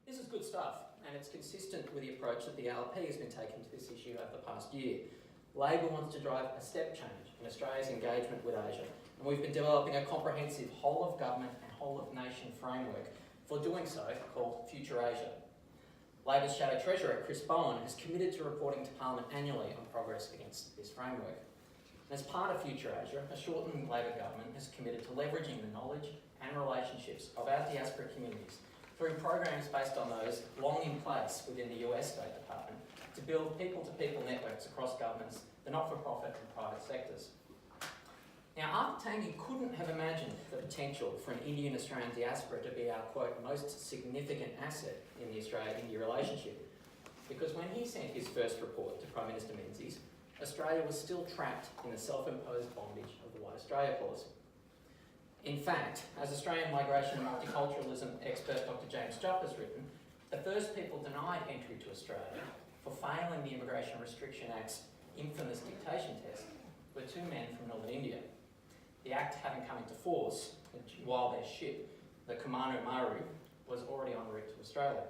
This is good stuff, and it's consistent with the approach that the LP has been taking to this issue over the past year. Labor wants to drive a step change in Australia's engagement with Asia, and we've been developing a comprehensive whole-of-government and whole-of-nation framework for doing so, called Future Asia. Labor's Shadow Treasurer, Chris Bowen, has committed to reporting to Parliament annually on progress against this framework. As part of Future Asia, a shortened Labor government has committed to leveraging the knowledge and relationships of our diaspora communities through programs based on those long in place within the US State Department to build people-to-people networks across governments, the not-for-profit and private sectors. Now, after Tanguy couldn't have imagined the potential for an Indian-Australian diaspora to be our, quote, most significant asset in the Australia-India relationship, because when he sent his first report to Prime Minister Menzies, Australia was still trapped in the self-imposed bondage of the White Australia policy. In fact, as Australian migration and multiculturalism expert Dr. James Jupp has written, the first people denied entry to Australia for failing the Immigration Restriction Act's infamous dictation test were two men from northern India. The Act having come into force while their ship, the Kamanu Maru, was already en route to Australia.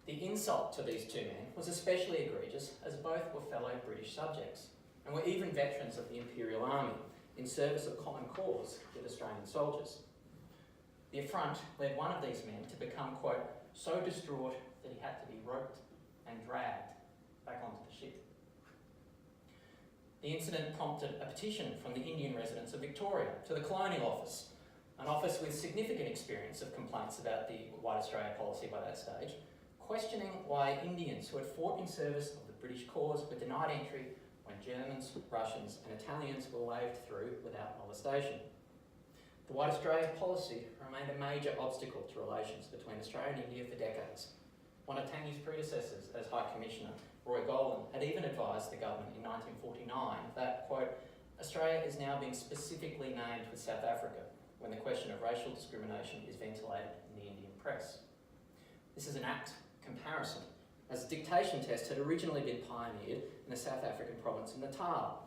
The insult to these two men was especially egregious as both were fellow British subjects and were even veterans of the Imperial Army in service of common cause with Australian soldiers. The affront led one of these men to become, quote, so distraught that he had to be roped and dragged back onto the ship. The incident prompted a petition from the Indian residents of Victoria to the Colonial Office, an office with significant experience of complaints about the White Australia policy by that stage, questioning why Indians who had fought in service of the British cause were denied entry when Germans, Russians and Italians were waved through without molestation. The White Australia policy remained a major obstacle to relations between Australia and India for decades. One of Tanguy's predecessors as High Commissioner, Roy Golan, had even advised the government in 1949 that, quote, Australia is now being specifically named with South Africa when the question of racial discrimination is ventilated in the Indian press. This is an apt comparison, as the dictation test had originally been pioneered in the South African province of Natal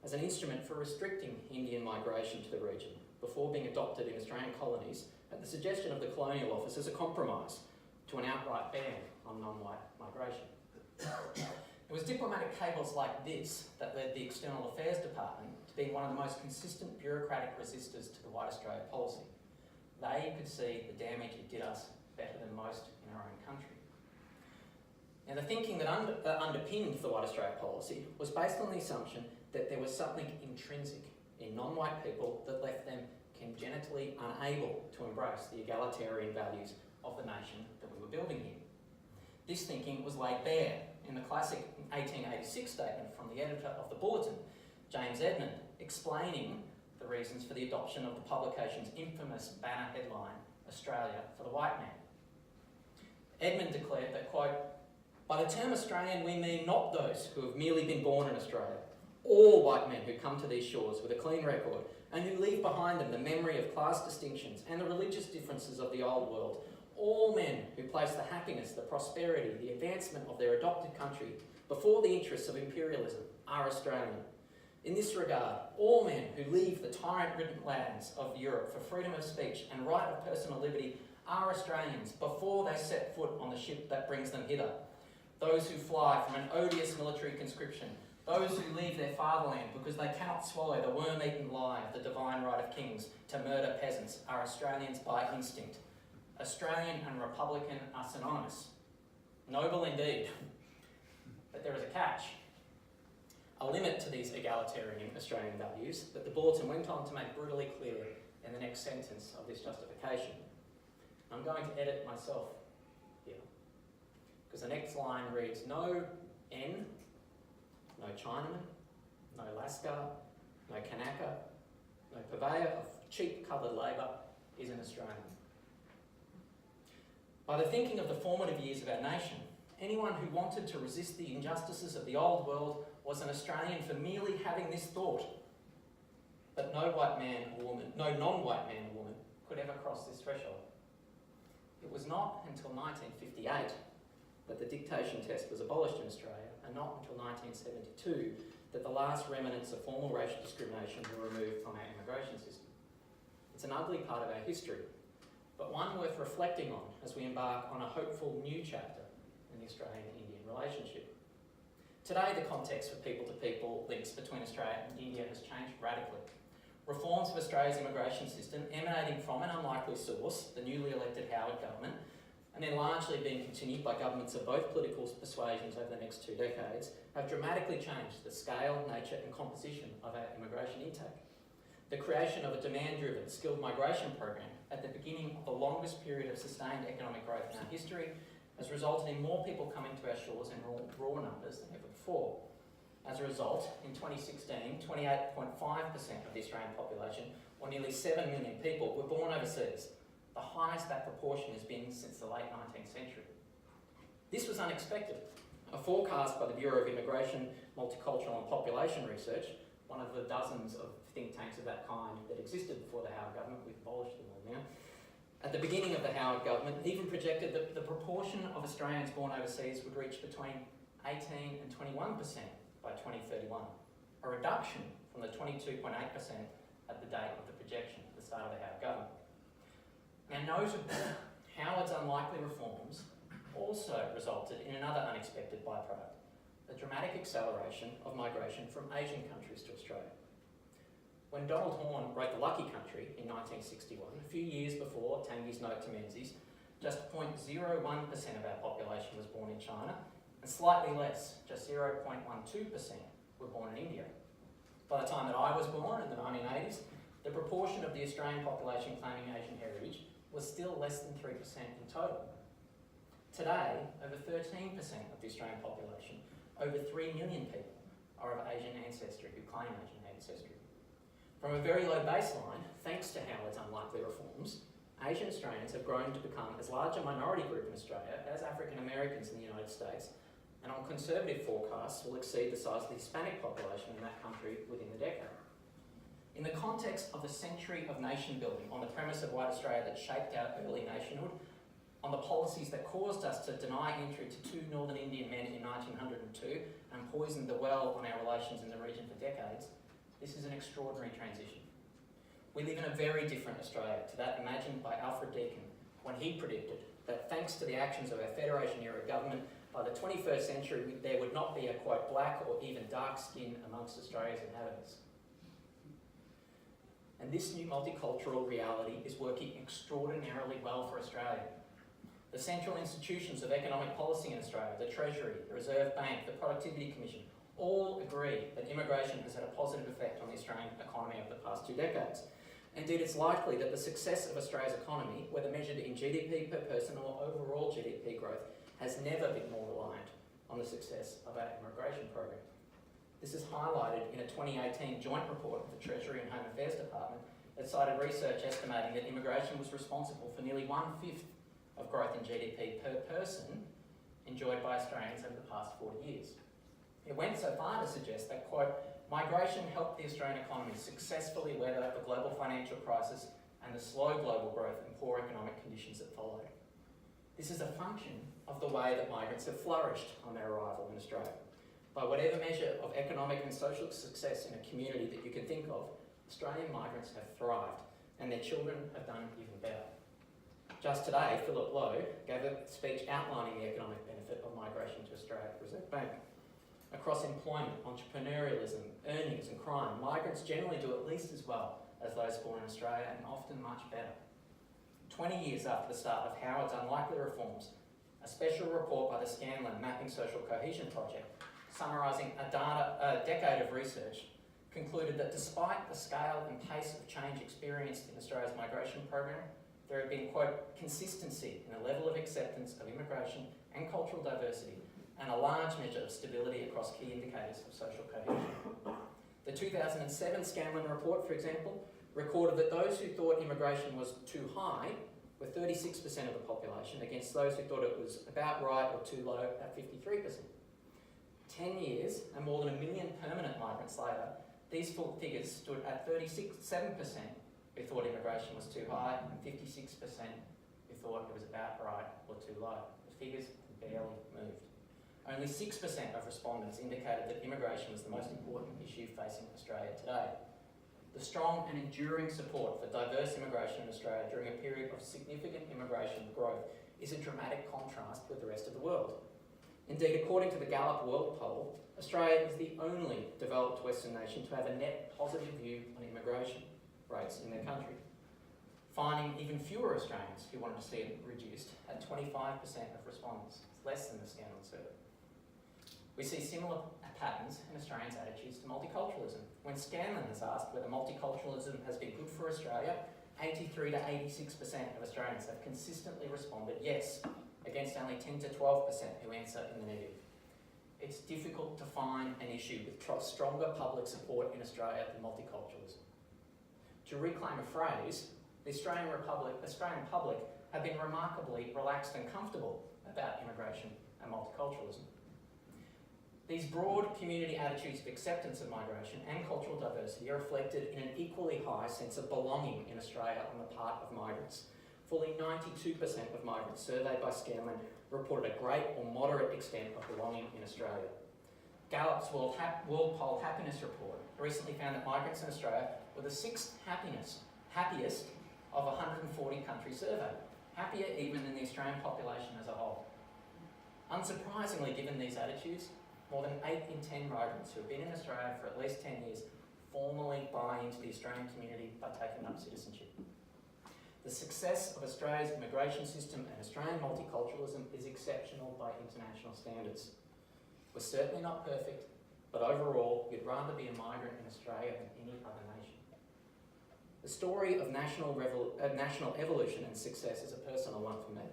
as an instrument for restricting Indian migration to the region before being adopted in Australian colonies at the suggestion of the Colonial Office as a compromise to an outright ban on non-white migration. It was diplomatic cables like this that led the External Affairs Department to be one of the most consistent bureaucratic resistors to the White Australia policy. They could see the damage it did us better than most in our own country. Now, the thinking that underpinned the White Australia policy was based on the assumption that there was something intrinsic in non-white people that left them congenitally unable to embrace the egalitarian values of the nation that we were building here. This thinking was laid bare in the classic 1886 statement from the editor of the Bulletin, James Edmund, explaining the reasons for the adoption of the publication's infamous banner headline, Australia for the White Man. Edmund declared that, quote, by the term Australian we mean not those who have merely been born in Australia, all white men who come to these shores with a clean record and who leave behind them the memory of class distinctions and the religious differences of the old world, all men who place the happiness, the prosperity, the advancement of their adopted country before the interests of imperialism are Australian. In this regard, all men who leave the tyrant-ridden lands of Europe for freedom of speech and right of personal liberty are Australians before they set foot on the ship that brings them hither. Those who fly from an odious military conscription, those who leave their fatherland because they cannot swallow the worm-eaten lie of the divine right of kings to murder peasants are Australians by instinct. Australian and Republican are synonymous. Noble indeed. But there is a catch. A limit to these egalitarian Australian values that the Bulletin went on to make brutally clear in the next sentence of this justification. I'm going to edit myself here, because the next line reads, no N, no Chinaman, no Lascar, no Kanaka, no purveyor of cheap coloured labour is an Australian. By the thinking of the formative years of our nation, anyone who wanted to resist the injustices of the old world was an Australian for merely having this thought. But no white man or woman, no non-white man or woman could ever cross this threshold. It was not until 1958 that the dictation test was abolished in Australia, and not until 1972 that the last remnants of formal racial discrimination were removed from our immigration system. It's an ugly part of our history, but one worth reflecting on as we embark on a hopeful new chapter in the Australian-Indian relationship. Today, the context for people-to-people links between Australia and India has changed radically. Reforms of Australia's immigration system, emanating from an unlikely source, the newly elected Howard government, and then largely being continued by governments of both political persuasions over the next 2 decades, have dramatically changed the scale, nature and composition of our immigration intake. The creation of a demand-driven skilled migration program at the beginning of the longest period of sustained economic growth in our history has resulted in more people coming to our shores in raw numbers than ever before. As a result, in 2016, 28.5% of the Australian population, or nearly 7 million people, were born overseas, the highest that proportion has been since the late 19th century. This was unexpected. A forecast by the Bureau of Immigration, Multicultural and Population Research, one of the dozens of think tanks of that kind that existed before the Howard government, we've abolished them all now, at the beginning of the Howard government, even projected that the proportion of Australians born overseas would reach between 18 and 21% by 2031, a reduction from the 22.8% at the date of the projection at the start of the Howard government. Now notably, Howard's unlikely reforms also resulted in another unexpected byproduct, a dramatic acceleration of migration from Asian countries to Australia. When Donald Horne wrote The Lucky Country in 1961, a few years before Tangye's note to Menzies, just 0.01% of our population was born in China, and slightly less, just 0.12%, were born in India. By the time that I was born in the 1980s, the proportion of the Australian population claiming Asian heritage was still less than 3% in total. Today, over 13% of the Australian population, over 3 million people, are of Asian ancestry, who claim Asian ancestry. From a very low baseline, thanks to Howard's unlikely reforms, Asian Australians have grown to become as large a minority group in Australia as African Americans in the United States, and on conservative forecasts will exceed the size of the Hispanic population in that country within the decade. In the context of the century of nation building, on the premise of white Australia that shaped our early nationhood, on the policies that caused us to deny entry to 2 Northern Indian men in 1902 and poisoned the well on our relations in the region for decades, this is an extraordinary transition. We live in a very different Australia to that imagined by Alfred Deakin when he predicted that thanks to the actions of our Federation-era government, by the 21st century there would not be a, quote, black or even dark skin amongst Australia's inhabitants. And this new multicultural reality is working extraordinarily well for Australia. The central institutions of economic policy in Australia, the Treasury, the Reserve Bank, the Productivity Commission, all agree that immigration has had a positive effect on the Australian economy over the past 2 decades. Indeed, it's likely that the success of Australia's economy, whether measured in GDP per person or overall GDP growth, has never been more reliant on the success of our immigration program. This is highlighted in a 2018 joint report of the Treasury and Home Affairs Department that cited research estimating that immigration was responsible for nearly 1/5 of growth in GDP per person enjoyed by Australians over the past 40 years. It went so far to suggest that, quote, migration helped the Australian economy successfully weather the global financial crisis and the slow global growth and poor economic conditions that followed. This is a function of the way that migrants have flourished on their arrival in Australia. By whatever measure of economic and social success in a community that you can think of, Australian migrants have thrived and their children have done even better. Just today, Philip Lowe gave a speech outlining the economic benefit of migration to Australia at the Reserve Bank. Across employment, entrepreneurialism, earnings and crime, migrants generally do at least as well as those born in Australia and often much better. 20 years after the start of Howard's unlikely reforms, a special report by the Scanlon Mapping Social Cohesion Project, summarising a decade of research, concluded that despite the scale and pace of change experienced in Australia's migration program, there had been, quote, consistency in the level of acceptance of immigration and cultural diversity and a large measure of stability across key indicators of social cohesion. The 2007 Scanlon report, for example, recorded that those who thought immigration was too high were 36% of the population against those who thought it was about right or too low at 53%. 10 years and more than 1 million permanent migrants later, these full figures stood at 7% who thought immigration was too high and 56% who thought it was about right or too low. The figures barely moved. Only 6% of respondents indicated that immigration was the most important issue facing Australia today. The strong and enduring support for diverse immigration in Australia during a period of significant immigration growth is a dramatic contrast with the rest of the world. Indeed, according to the Gallup World Poll, Australia is the only developed Western nation to have a net positive view on immigration rates in their country, finding even fewer Australians who wanted to see it reduced at 25% of respondents. It's less than the Scanlon survey. We see similar patterns in Australians' attitudes to multiculturalism. When Scanlon has asked whether multiculturalism has been good for Australia, 83 to 86% of Australians have consistently responded yes, against only 10 to 12% who answer in the negative. It's difficult to find an issue with stronger public support in Australia than multiculturalism. To reclaim a phrase, the Australian public have been remarkably relaxed and comfortable about immigration and multiculturalism. These broad community attitudes of acceptance of migration and cultural diversity are reflected in an equally high sense of belonging in Australia on the part of migrants. Fully 92% of migrants surveyed by Scanlon reported a great or moderate extent of belonging in Australia. Gallup's World Poll Happiness Report recently found that migrants in Australia were the sixth happiest of 140 countries surveyed, happier even than the Australian population as a whole. Unsurprisingly, given these attitudes, more than 8 in 10 migrants who have been in Australia for at least 10 years formally buy into the Australian community by taking up citizenship. The success of Australia's immigration system and Australian multiculturalism is exceptional by international standards. We're certainly not perfect, but overall, you'd rather be a migrant in Australia than any other nation. The story of national evolution and success is a personal one for me.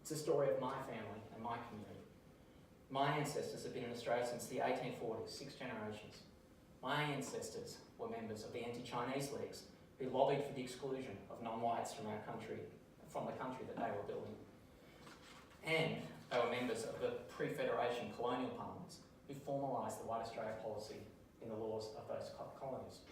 It's the story of my family and my community. My ancestors have been in Australia since the 1840s, 6 generations. My ancestors were members of the anti-Chinese leagues who lobbied for the exclusion of non-whites from the country that they were building. And they were members of the pre-Federation colonial parliaments who formalised the White Australia policy in the laws of those colonies.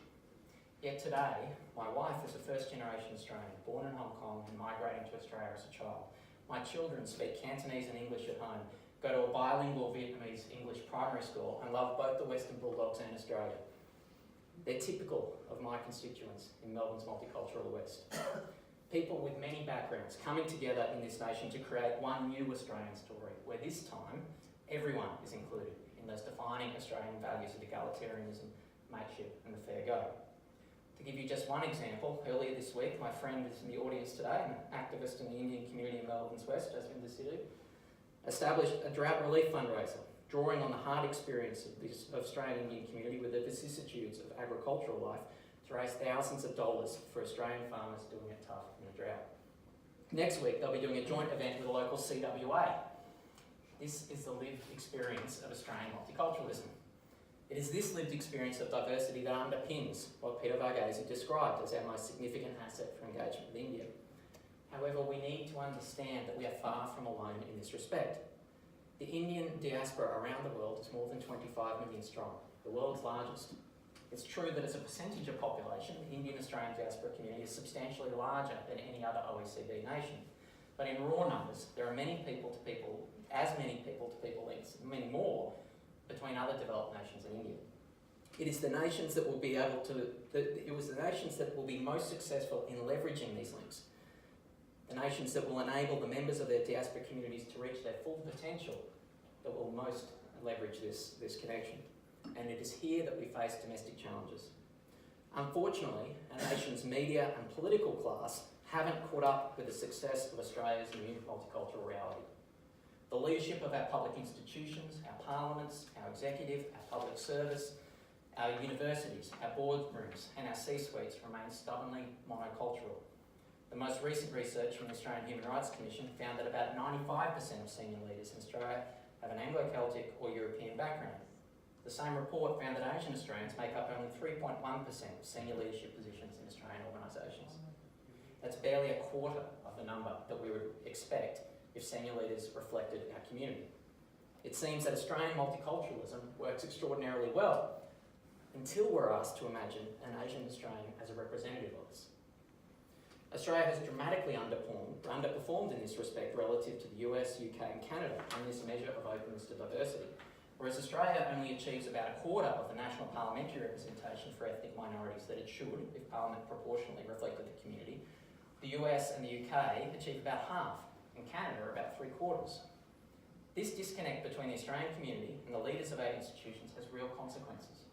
Yet today, my wife is a first-generation Australian, born in Hong Kong and migrating to Australia as a child. My children speak Cantonese and English at home, go to a bilingual Vietnamese-English primary school and love both the Western Bulldogs and Australia. They're typical of my constituents in Melbourne's multicultural West. People with many backgrounds coming together in this nation to create one new Australian story, where this time everyone is included in those defining Australian values of egalitarianism, mateship and the fair go. To give you just one example, earlier this week, my friend is in the audience today, an activist in the Indian community in Melbourne's West, Jaswinder Sidhu, established a drought relief fundraiser, drawing on the hard experience of this Australian Indian community with the vicissitudes of agricultural life to raise thousands of dollars for Australian farmers doing it tough in a drought. Next week, they'll be doing a joint event with a local CWA. This is the lived experience of Australian multiculturalism. It is this lived experience of diversity that underpins what Peter Varghese described as our most significant asset for engagement with India. However, we need to understand that we are far from alone in this respect. The Indian diaspora around the world is more than 25 million strong, the world's largest. It's true that as a percentage of population, the Indian-Australian diaspora community is substantially larger than any other OECD nation. But in raw numbers, there are many people-to-people links, many more, between other developed nations and India. It is the nations that will be most successful in leveraging these links. The nations that will enable the members of their diaspora communities to reach their full potential that will most leverage this connection. And it is here that we face domestic challenges. Unfortunately, our nation's media and political class haven't caught up with the success of Australia's new multicultural reality. The leadership of our public institutions, our parliaments, our executive, our public service, our universities, our boardrooms and our C-suites remain stubbornly monocultural. The most recent research from the Australian Human Rights Commission found that about 95% of senior leaders in Australia have an Anglo-Celtic or European background. The same report found that Asian Australians make up only 3.1% of senior leadership positions in Australian organisations. That's barely a quarter of the number that we would expect if senior leaders reflected our community. It seems that Australian multiculturalism works extraordinarily well until we're asked to imagine an Asian Australian as a representative of us. Australia has dramatically underperformed in this respect relative to the US, UK and Canada on this measure of openness to diversity. whereas Australia only achieves about a quarter of the national parliamentary representation for ethnic minorities that it should if Parliament proportionally reflected the community. The US and the UK achieve about half, and Canada about 3/4. This disconnect between the Australian community and the leaders of our institutions has real consequences.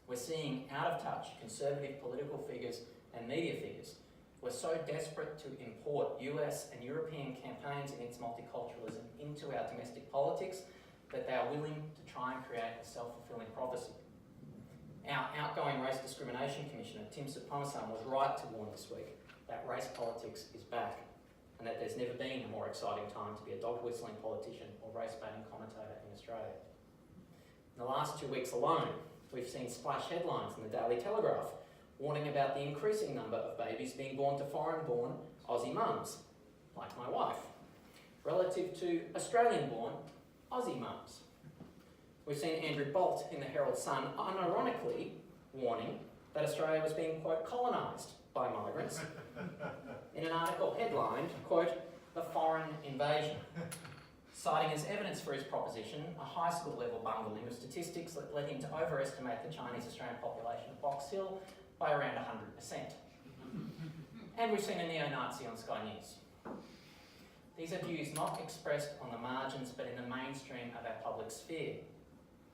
We're seeing out-of-touch conservative political figures and media figures who are so desperate to import US and European campaigns against multiculturalism into our domestic politics that they are willing to try and create a self-fulfilling prophecy. Our outgoing Race Discrimination Commissioner, Tim Soutphommasane, was right to warn this week that race politics is back and that there's never been a more exciting time to be a dog-whistling politician or race-baiting commentator in Australia. In the last 2 weeks alone, we've seen splash headlines in the Daily Telegraph warning about the increasing number of babies being born to foreign-born Aussie mums, like my wife, relative to Australian-born Aussie mums. We've seen Andrew Bolt in the Herald Sun unironically warning that Australia was being, quote, colonised by migrants in an article headlined, quote, "The Foreign Invasion," citing as evidence for his proposition a high school level bungling of statistics that led him to overestimate the Chinese-Australian population of Box Hill by around 100%. And we've seen a neo-Nazi on Sky News. These are views not expressed on the margins but in the mainstream of our public sphere.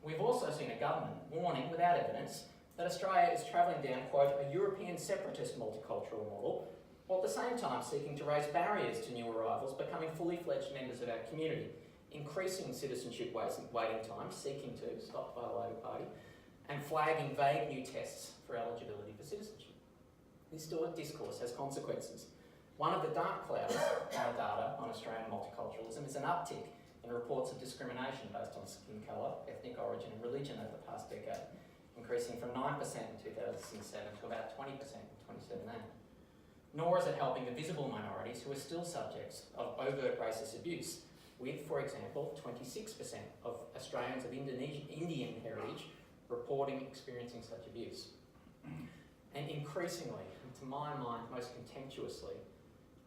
We've also seen a government warning without evidence that Australia is travelling down, quote, "a European separatist multicultural model," while at the same time seeking to raise barriers to new arrivals becoming fully fledged members of our community, increasing citizenship waiting times, seeking to, stopped by the Labor Party, and flagging vague new tests for eligibility for citizenship. This discourse has consequences. One of the dark clouds in our data on Australian multiculturalism is an uptick in reports of discrimination based on skin colour, ethnic origin and religion over the past decade, increasing from 9% in 2007 to about 20% in 2017. Nor is it helping the visible minorities who are still subjects of overt racist abuse, with, for example, 26% of Australians of Indian heritage reporting experiencing such abuse. And increasingly, and to my mind most contemptuously,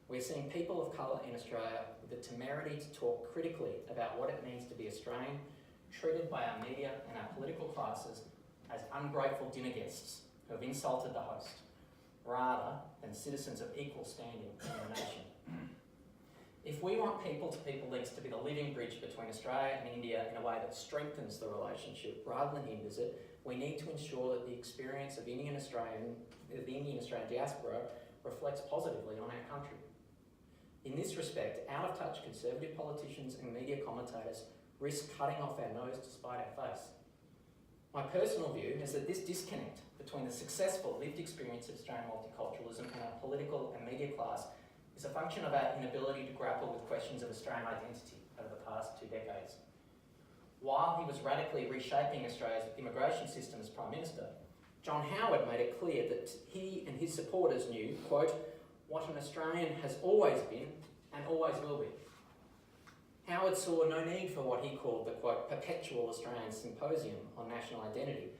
we're seeing people of colour in Australia with the temerity to talk critically about what it means to be Australian, treated by our media and our political classes as ungrateful dinner guests who have insulted the host, rather than citizens of equal standing in the nation. If we want people-to-people links to be the living bridge between Australia and India in a way that strengthens the relationship rather than hinders it, we need to ensure that the experience of the Indian Australian diaspora reflects positively on our country. In this respect, out-of-touch Conservative politicians and media commentators risk cutting off our nose to spite our face. My personal view is that this disconnect between the successful lived experience of Australian multiculturalism and our political and media class is a function of our inability to grapple with questions of Australian identity over the past 2 decades. While he was radically reshaping Australia's immigration system as Prime Minister, John Howard made it clear that he and his supporters knew, quote, "what an Australian has always been and always will be." Howard saw no need for what he called the, quote, "perpetual Australian symposium on national identity,"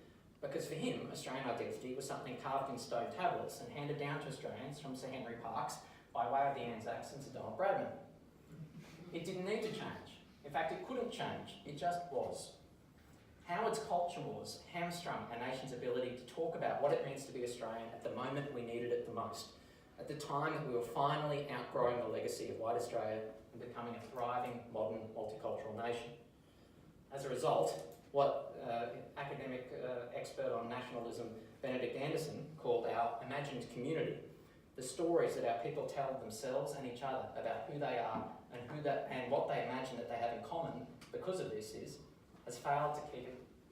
because for him, Australian identity was something carved in stone tablets and handed down to Australians from Sir Henry Parkes by way of the Anzacs and Sir Donald Bradman. It didn't need to change. In fact, it couldn't change. It just was. Howard's culture wars hamstrung our nation's ability to talk about what it means to be Australian at the moment we needed it the most, at the time that we were finally outgrowing the legacy of white Australia and becoming a thriving, modern, multicultural nation. As a result, what academic expert on nationalism Benedict Anderson called our imagined community, the stories that our people tell themselves and each other about who they are and what they imagine that they have in common because of this has failed to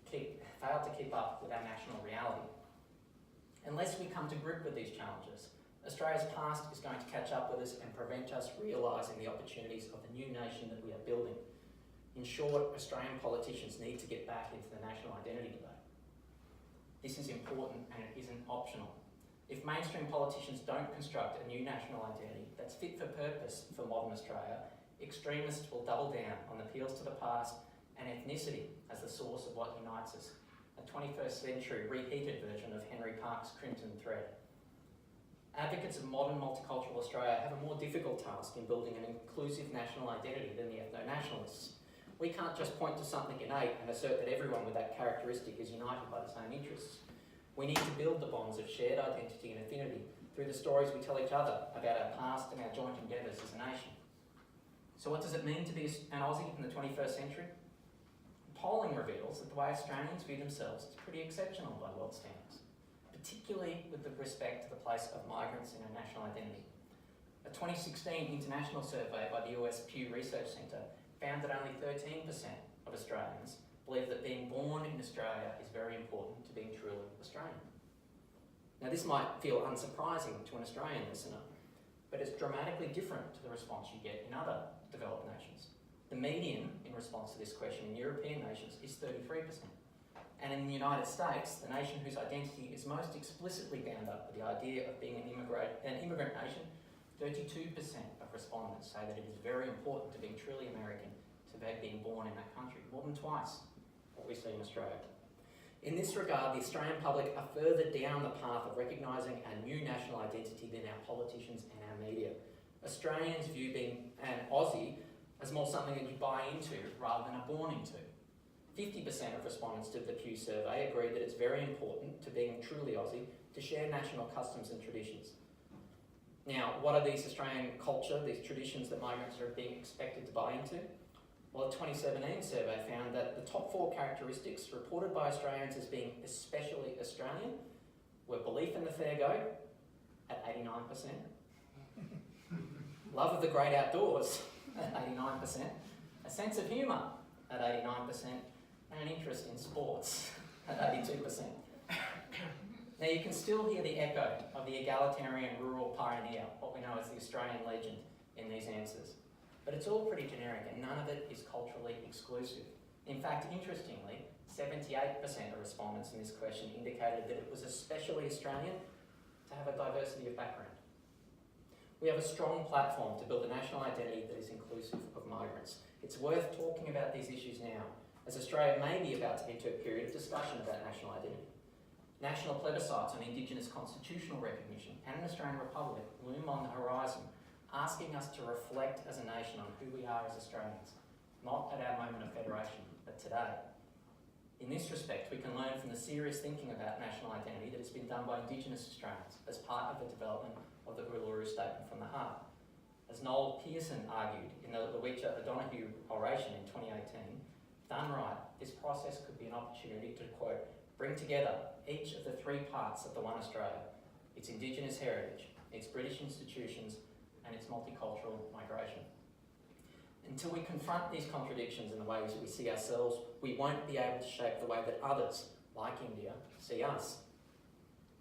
keep up with our national reality. Unless we come to grip with these challenges, Australia's past is going to catch up with us and prevent us realising the opportunities of the new nation that we are building. In short, Australian politicians need to get back into the national identity debate. This is important and it isn't optional. If mainstream politicians don't construct a new national identity that's fit for purpose for modern Australia, extremists will double down on appeals to the past and ethnicity as the source of what unites us, a 21st century reheated version of Henry Parkes' Crimson Thread. Advocates of modern multicultural Australia have a more difficult task in building an inclusive national identity than the ethno-nationalists. We can't just point to something innate and assert that everyone with that characteristic is united by the same interests. We need to build the bonds of shared identity and affinity through the stories we tell each other about our past and our joint endeavours as a nation. So what does it mean to be an Aussie in the 21st century? Polling reveals that the way Australians view themselves is pretty exceptional by world standards, particularly with respect to the place of migrants in our national identity. A 2016 international survey by the US Pew Research Centre found that only 13% of Australians believe that being born in Australia is very important to being truly Australian. Now this might feel unsurprising to an Australian listener, but it's dramatically different to the response you get in other developed nations. The median in response to this question in European nations is 33%. And in the United States, the nation whose identity is most explicitly bound up with the idea of being an immigrant nation, 32% of respondents say that it is very important to being truly American, to being born in that country, more than twice what we see in Australia. In this regard, the Australian public are further down the path of recognising a new national identity than our politicians and our media. Australians view being an Aussie as more something that you buy into rather than are born into. 50% of respondents to the Pew survey agree that it's very important to being truly Aussie to share national customs and traditions. Now, what are these Australian culture, these traditions that migrants are being expected to buy into? Well, a 2017 survey found that the top 4 characteristics reported by Australians as being especially Australian were belief in the fair go at 89%, love of the great outdoors at 89%, a sense of humour at 89%, and an interest in sports at 82%. Now you can still hear the echo of the egalitarian rural pioneer, what we know as the Australian legend, in these answers. But it's all pretty generic and none of it is culturally exclusive. In fact, interestingly, 78% of respondents in this question indicated that it was especially Australian to have a diversity of background. We have a strong platform to build a national identity that is inclusive of migrants. It's worth talking about these issues now, as Australia may be about to enter a period of discussion about national identity. National plebiscites on Indigenous constitutional recognition and an Australian Republic loom on the horizon, asking us to reflect as a nation on who we are as Australians, not at our moment of federation, but today. In this respect, we can learn from the serious thinking about national identity that has been done by Indigenous Australians as part of the development of the Uluru Statement from the Heart. As Noel Pearson argued in the Lewicha O'Donoghue oration in 2018, done right, this process could be an opportunity to, quote, bring together each of the 3 parts of the One Australia, its Indigenous heritage, its British institutions, and its multicultural migration. Until we confront these contradictions in the ways that we see ourselves, we won't be able to shape the way that others, like India, see us.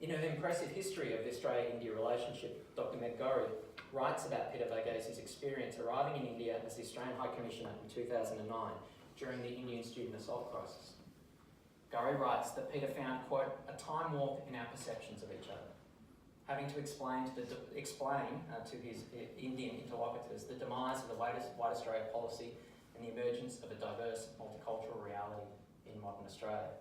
In her impressive history of the Australia-India relationship, Dr. Meg Gorry writes about Peter Varghese' experience arriving in India as the Australian High Commissioner in 2009 during the Indian student assault crisis. Gorry writes that Peter found, quote, a time warp in our perceptions of each other, having to explain to his Indian interlocutors the demise of the White Australia policy and the emergence of a diverse multicultural reality in modern Australia.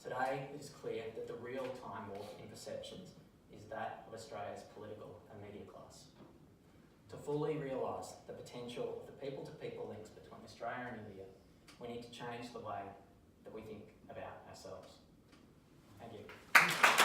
Today, it is clear that the real time warp in perceptions is that of Australia's political and media class. To fully realise the potential of the people-to-people links between Australia and India, we need to change the way that we think about ourselves. Thank you.